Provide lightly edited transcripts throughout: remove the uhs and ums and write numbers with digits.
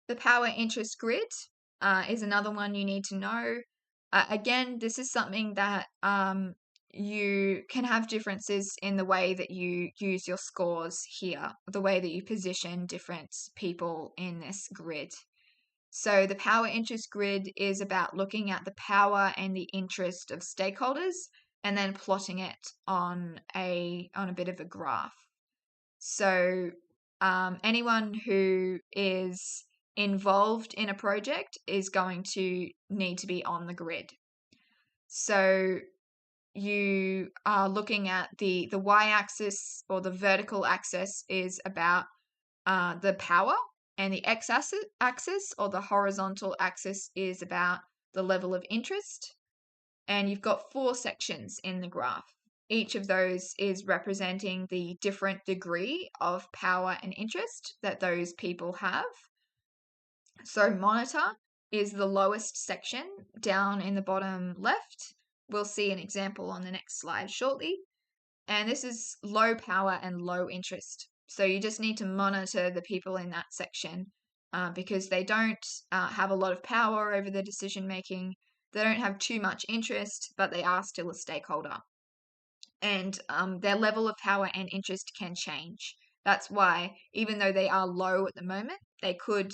The power interest grid is another one you need to know. Again, this is something that you can have differences in the way that you use your scores here, the way that you position different people in this grid. So the power interest grid is about looking at the power and the interest of stakeholders and then plotting it on a bit of a graph. So anyone who is involved in a project is going to need to be on the grid. So you are looking at the y-axis, or the vertical axis is about the power, and the x-axis or the horizontal axis is about the level of interest. And you've got 4 sections in the graph. Each of those is representing the different degree of power and interest that those people have. So monitor is the lowest section down in the bottom left. We'll see an example on the next slide shortly. And this is low power and low interest. So you just need to monitor the people in that section because they don't have a lot of power over the decision making. They don't have too much interest, but they are still a stakeholder. And their level of power and interest can change. That's why, even though they are low at the moment, they could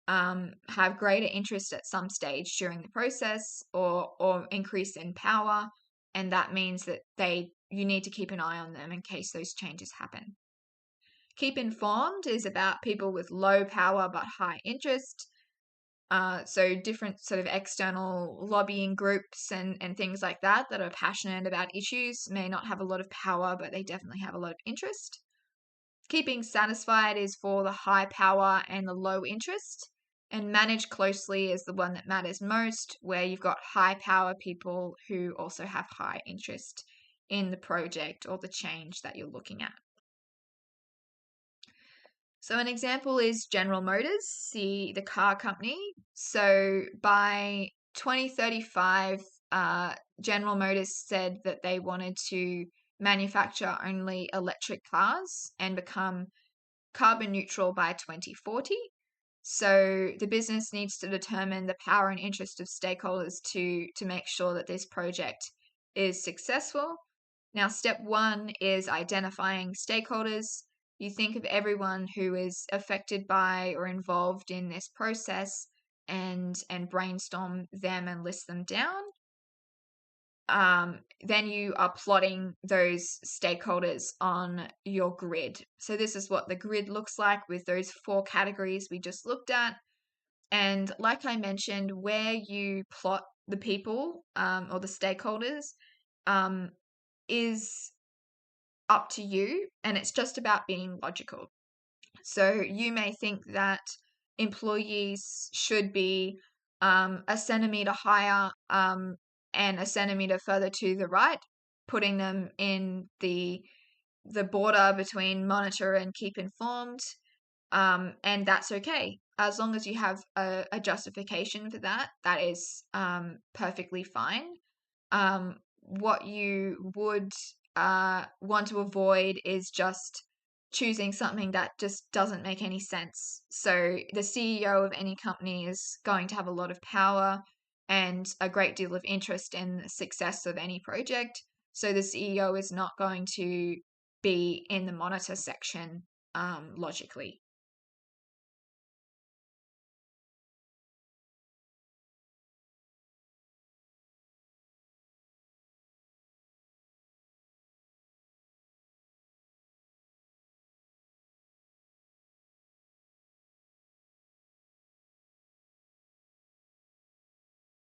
have greater interest at some stage during the process, or increase in power. And that means that you need to keep an eye on them in case those changes happen. Keep informed is about people with low power but high interest. So different sort of external lobbying groups and things like that are passionate about issues may not have a lot of power, but they definitely have a lot of interest. Keeping satisfied is for the high power and the low interest. And manage closely is the one that matters most, where you've got high power people who also have high interest in the project or the change that you're looking at. So an example is General Motors, the car company. So by 2035, General Motors said that they wanted to manufacture only electric cars and become carbon neutral by 2040. So the business needs to determine the power and interest of stakeholders to make sure that this project is successful. Now, step 1 is identifying stakeholders. You think of everyone who is affected by or involved in this process and brainstorm them and list them down. Then you are plotting those stakeholders on your grid. So this is what the grid looks like with those 4 categories we just looked at. And like I mentioned, where you plot the people or the stakeholders is up to you, and it's just about being logical. So you may think that employees should be a centimeter higher and a centimeter further to the right, putting them in the border between monitor and keep informed, and that's okay. As long as you have a justification for that, that is perfectly fine. What you would want to avoid is just choosing something that just doesn't make any sense. So the CEO of any company is going to have a lot of power and a great deal of interest in the success of any project. So the CEO is not going to be in the monitor section logically.